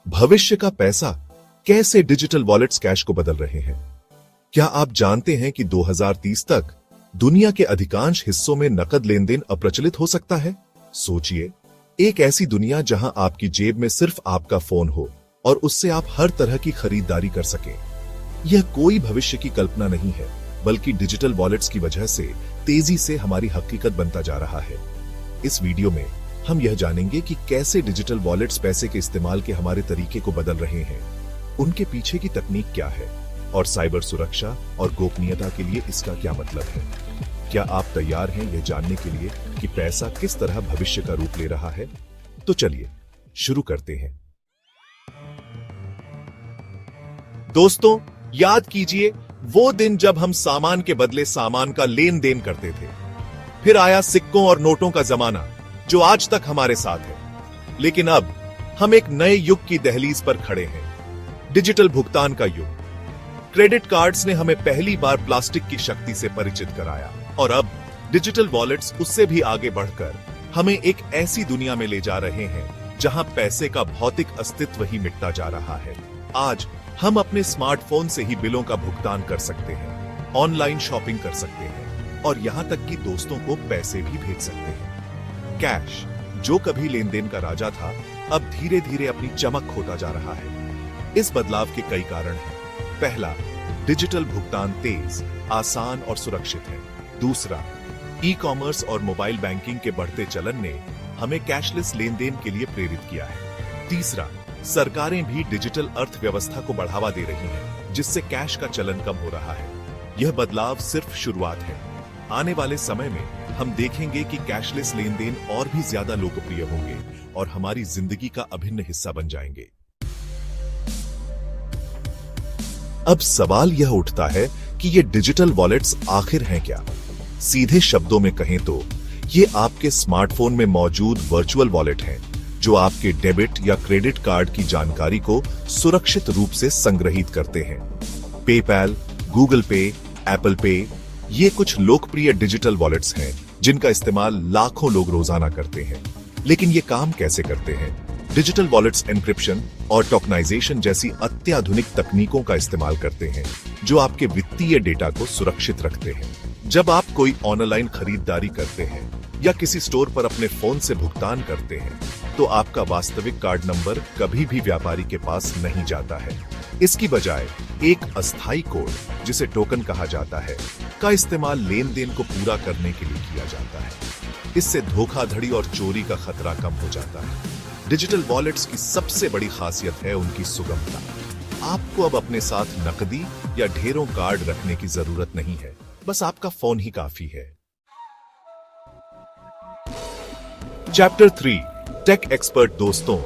भविष्य का पैसा कैसे डिजिटल वॉलेट्स कैश को बदल रहे हैं। क्या आप जानते हैं कि 2030 तक दुनिया के अधिकांश हिस्सों में नकद लेन देन अप्रचलित हो सकता है। सोचिए, एक ऐसी दुनिया जहां आपकी जेब में सिर्फ आपका फोन हो और उससे आप हर तरह की खरीदारी कर सकें। यह कोई भविष्य की कल्पना नहीं है, बल्कि डिजिटल वॉलेट्स की वजह से तेजी से हमारी हकीकत बनता जा रहा है। इस वीडियो में हम यह जानेंगे कि कैसे डिजिटल वॉलेट्स पैसे के इस्तेमाल के हमारे तरीके को बदल रहे हैं, उनके पीछे की तकनीक क्या है और साइबर सुरक्षा और गोपनीयता के लिए इसका क्या मतलब है। क्या आप तैयार हैं यह जानने के लिए कि पैसा किस तरह भविष्य का रूप ले रहा है? तो चलिए शुरू करते हैं। दोस्तों, याद कीजिए वो दिन जब हम सामान के बदले सामान का लेन देन करते थे। फिर आया सिक्कों और नोटों का जमाना, जो आज तक हमारे साथ है। लेकिन अब हम एक नए युग की दहलीज पर खड़े हैं, डिजिटल भुगतान का युग। क्रेडिट कार्ड्स ने हमें पहली बार प्लास्टिक की शक्ति से परिचित कराया, और अब डिजिटल वॉलेट्स उससे भी आगे बढ़कर हमें एक ऐसी दुनिया में ले जा रहे हैं जहां पैसे का भौतिक अस्तित्व ही मिटता जा रहा है। आज हम अपने स्मार्टफोन से ही बिलों का भुगतान कर सकते हैं, ऑनलाइन शॉपिंग कर सकते हैं और यहां तक कि दोस्तों को पैसे भी भेज सकते हैं। कैश, जो कभी लेन देन का राजा था, अब धीरे धीरे अपनी चमक खोता जा रहा है। इस बदलाव के कई कारण हैं। पहला, डिजिटल भुगतान तेज, आसान और सुरक्षित है। दूसरा, ई-कॉमर्स और मोबाइल बैंकिंग के बढ़ते चलन ने हमें कैशलेस लेन देन के लिए प्रेरित किया है। तीसरा, सरकारें भी डिजिटल अर्थव्यवस्था को बढ़ावा दे रही हैं, जिससे कैश का चलन कम हो रहा है। यह बदलाव सिर्फ शुरुआत है। आने वाले समय में हम देखेंगे कि कैशलेस लेन देन और भी ज्यादा लोकप्रिय होंगे और हमारी जिंदगी का अभिन्न हिस्सा बन जाएंगे। अब सवाल यह उठता है कि ये डिजिटल वॉलेट्स आखिर हैं क्या? सीधे शब्दों में कहें तो ये आपके स्मार्टफोन में मौजूद वर्चुअल वॉलेट हैं, जो आपके डेबिट या क्रेडिट कार्ड की जानकारी को सुरक्षित रूप से संग्रहित करते हैं। पेपैल, गूगल पे, एप्पल पे, ये कुछ लोकप्रिय डिजिटल वॉलेट्स हैं जिनका इस्तेमाल लाखों लोग रोजाना करते हैं। लेकिन ये काम कैसे करते हैं? डिजिटल वॉलेट्स एन्क्रिप्शन और टोकनाइजेशन जैसी अत्याधुनिक तकनीकों का इस्तेमाल करते हैं, जो आपके वित्तीय डेटा को सुरक्षित रखते हैं। जब आप कोई ऑनलाइन खरीदारी करते हैं या किसी स्टोर पर अपने फोन से भुगतान करते हैं, तो आपका वास्तविक कार्ड नंबर कभी भी व्यापारी के पास नहीं जाता है। इसकी बजाय एक अस्थायी कोड, जिसे टोकन कहा जाता है, का इस्तेमाल लेन देन को पूरा करने के लिए किया जाता है। इससे धोखाधड़ी और चोरी का खतरा कम हो जाता है। डिजिटल वॉलेट्स की सबसे बड़ी खासियत है उनकी सुगमता। आपको अब अपने साथ नकदी या ढेरों कार्ड रखने की जरूरत नहीं है, बस आपका फोन ही काफी है। Chapter 3, tech expert. दोस्तों,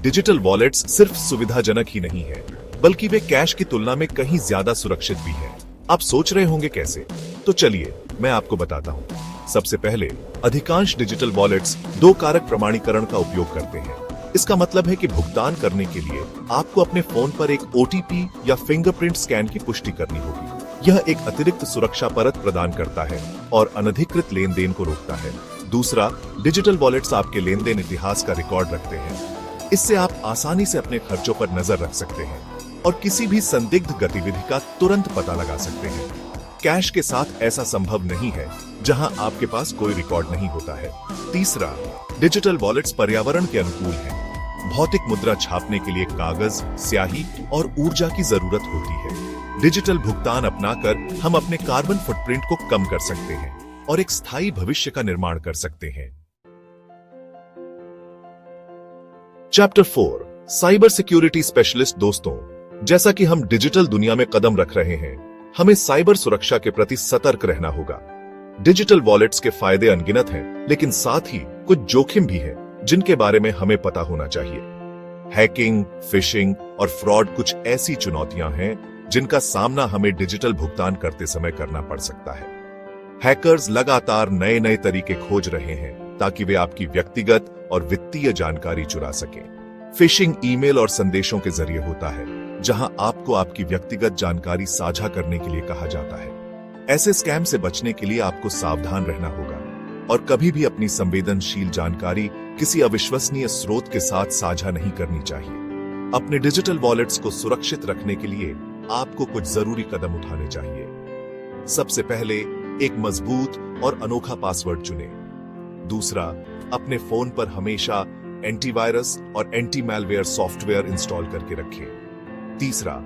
डिजिटल वॉलेट्स सिर्फ सुविधाजनक ही नहीं है, बल्कि वे कैश की तुलना में कहीं ज्यादा सुरक्षित भी हैं। आप सोच रहे होंगे कैसे? तो चलिए मैं आपको बताता हूं। सबसे पहले, अधिकांश डिजिटल वॉलेट्स 2 कारक प्रमाणीकरण का उपयोग करते हैं। इसका मतलब है कि भुगतान करने के लिए आपको अपने फोन पर एक OTP या फिंगरप्रिंट स्कैन की पुष्टि करनी होगी। यह एक अतिरिक्त सुरक्षा परत प्रदान करता है और अनधिकृत लेन देन को रोकता है। दूसरा, डिजिटल वॉलेट्स आपके लेन देन इतिहास का रिकॉर्ड रखते हैं। इससे आप आसानी से अपने खर्चों पर नजर रख सकते हैं और किसी भी संदिग्ध गतिविधि का तुरंत पता लगा सकते हैं। कैश के साथ ऐसा संभव नहीं है, जहां आपके पास कोई रिकॉर्ड नहीं होता है। तीसरा, डिजिटल वॉलेट्स पर्यावरण के अनुकूल हैं। भौतिक मुद्रा छापने के लिए कागज, स्याही और ऊर्जा की जरूरत होती है। डिजिटल भुगतान अपनाकर हम अपने कार्बन फुटप्रिंट को कम कर सकते हैं और एक स्थायी भविष्य का निर्माण कर सकते हैं। Chapter 4, cyber security specialist. दोस्तों, जैसा कि हम डिजिटल दुनिया में कदम रख रहे हैं, हमें साइबर सुरक्षा के प्रति सतर्क रहना होगा। डिजिटल वॉलेट्स के फायदे अनगिनत हैं, लेकिन साथ ही कुछ जोखिम भी हैं, जिनके बारे में हमें पता होना चाहिए। हैकिंग, फिशिंग और फ्रॉड कुछ ऐसी चुनौतियां हैं जिनका सामना हमें डिजिटल भुगतान करते समय करना पड़ सकता है। हैकर्स लगातार नए नए तरीके खोज रहे हैं ताकि वे आपकी व्यक्तिगत और वित्तीय जानकारी चुरा सकें। फिशिंग ईमेल और संदेशों के जरिए होता है, जहां आपको आपकी व्यक्तिगत जानकारी साझा करने के लिए कहा जाता है। ऐसे स्कैम से बचने के लिए आपको सावधान रहना होगा और कभी भी अपनी संवेदनशील जानकारी किसी अविश्वसनीय स्रोत के साथ साझा नहीं करनी चाहिए। अपने डिजिटल वॉलेट्स को सुरक्षित रखने के लिए आपको कुछ जरूरी कदम उठाने चाहिए। सबसे पहले एक मजबूत और अनोखा पासवर्ड चुनें। दूसरा, अपने फोन पर हमेशा एंटीवायरस और एंटी मैलवेयर सॉफ्टवेयर इंस्टॉल करके रखें। तीसरा,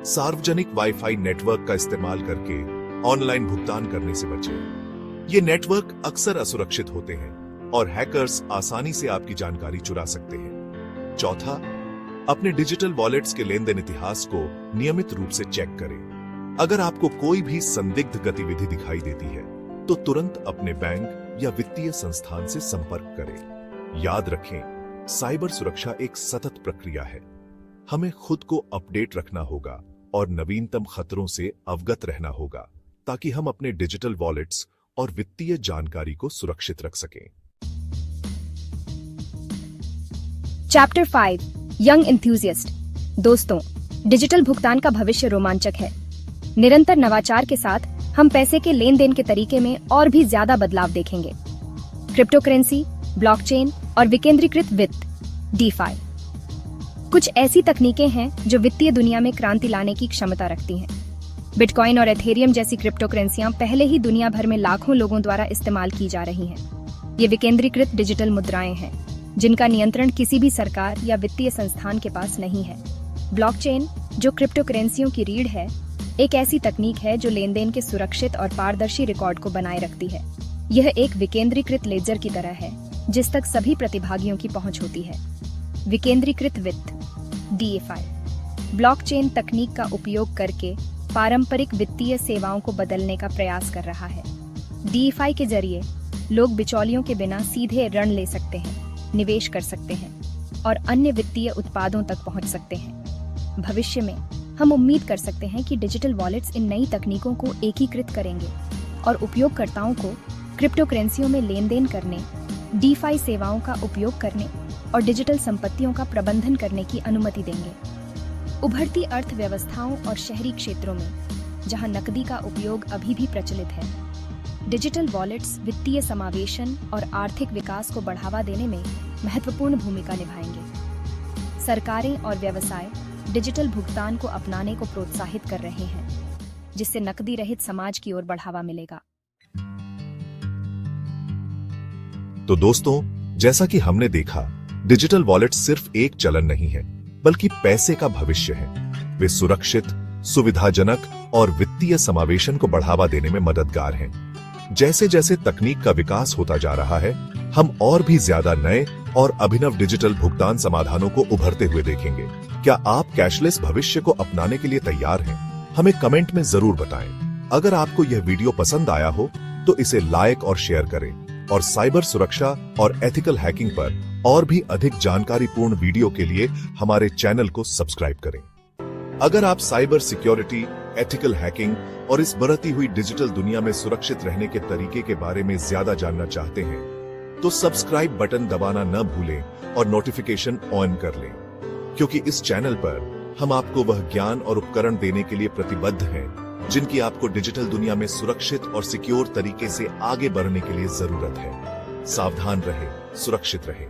सार्वजनिक वाईफाई नेटवर्क का इस्तेमाल करके ऑनलाइन भुगतान करने से बचें। ये नेटवर्क अक्सर असुरक्षित होते हैं और हैकर्स आसानी से आपकी जानकारी चुरा सकते हैं। चौथा, अपने डिजिटल वॉलेट्स के लेन देन इतिहास को नियमित रूप से चेक करें। अगर आपको कोई भी संदिग्ध गतिविधि दिखाई देती है तो तुरंत अपने बैंक या वित्तीय संस्थान से संपर्क करें। याद रखें, साइबर सुरक्षा एक सतत प्रक्रिया है। हमें खुद को अपडेट रखना होगा और नवीनतम खतरों से अवगत रहना होगा ताकि हम अपने डिजिटल वॉलेट्स और वित्तीय जानकारी को सुरक्षित रख सकें। Chapter 5 young enthusiast. दोस्तों, डिजिटल भुगतान का भविष्य रोमांचक है। निरंतर नवाचार के साथ हम पैसे के लेन देन के तरीके में और भी ज्यादा बदलाव देखेंगे। क्रिप्टोकरेंसी, ब्लॉकचेन और विकेंद्रीकृत वित्त डीफाई कुछ ऐसी तकनीकें हैं जो वित्तीय दुनिया में क्रांति लाने की क्षमता रखती हैं। बिटकॉइन और एथेरियम जैसी क्रिप्टोकरेंसियां पहले ही दुनिया भर में लाखों लोगों द्वारा इस्तेमाल की जा रही हैं। ये विकेंद्रीकृत डिजिटल मुद्राएं हैं जिनका नियंत्रण किसी भी सरकार या वित्तीय संस्थान के पास नहीं है। ब्लॉकचेन, जो क्रिप्टोकरेंसियों की रीढ़ है, एक ऐसी तकनीक है जो लेनदेन के सुरक्षित और पारदर्शी रिकॉर्ड को बनाए रखती है। यह एक विकेंद्रीकृत लेजर की तरह है जिस तक सभी प्रतिभागियों की पहुंच होती है। विकेंद्रीकृत वित्त डीएफआई ब्लॉकचेन तकनीक का उपयोग करके पारंपरिक वित्तीय सेवाओं को बदलने का प्रयास कर रहा है। डीएफआई के जरिए लोग बिचौलियों के बिना सीधे ऋण ले सकते हैं, निवेश कर सकते हैं और अन्य वित्तीय उत्पादों तक पहुंच सकते हैं। भविष्य में हम उम्मीद कर सकते हैं कि डिजिटल वॉलेट्स इन नई तकनीकों को एकीकृत करेंगे और उपयोगकर्ताओं को क्रिप्टोकरेंसियों में लेन देन करने, डीफाई सेवाओं का उपयोग करने और डिजिटल संपत्तियों का प्रबंधन करने की अनुमति देंगे। उभरती अर्थव्यवस्थाओं और शहरी क्षेत्रों में जहां नकदी का उपयोग अभी भी प्रचलित है, डिजिटल वॉलेट्स वित्तीय समावेशन और आर्थिक विकास को बढ़ावा देने में महत्वपूर्ण भूमिका निभाएंगे। सरकारें और व्यवसाय डिजिटल भुगतान को अपनाने को प्रोत्साहित कर रहे हैं, जिससे नकदी रहित समाज की ओर बढ़ावा मिलेगा। तो दोस्तों, जैसा कि हमने देखा, डिजिटल वॉलेट सिर्फ एक चलन नहीं है, बल्कि पैसे का भविष्य है। वे सुरक्षित, सुविधाजनक और वित्तीय समावेशन को बढ़ावा देने में मददगार हैं। जैसे जैसे तकनीक का विकास होता जा रहा है, हम और भी ज्यादा नए और अभिनव डिजिटल भुगतान समाधानों को उभरते हुए देखेंगे। क्या आप कैशलेस भविष्य को अपनाने के लिए तैयार हैं? हमें कमेंट में जरूर बताएं। अगर आपको यह वीडियो पसंद आया हो तो इसे लाइक और शेयर करें और साइबर सुरक्षा और एथिकल हैकिंग पर और भी अधिक जानकारीपूर्ण वीडियो के लिए हमारे चैनल को सब्सक्राइब करें। अगर आप साइबर सिक्योरिटी, एथिकल हैकिंग और इस बढ़ती हुई डिजिटल दुनिया में सुरक्षित रहने के तरीके के बारे में ज्यादा जानना चाहते हैं तो सब्सक्राइब बटन दबाना न भूलें और नोटिफिकेशन ऑन कर लें, क्योंकि इस चैनल पर हम आपको वह ज्ञान और उपकरण देने के लिए प्रतिबद्ध हैं जिनकी आपको डिजिटल दुनिया में सुरक्षित और सिक्योर तरीके से आगे बढ़ने के लिए जरूरत है। सावधान रहें, सुरक्षित रहें।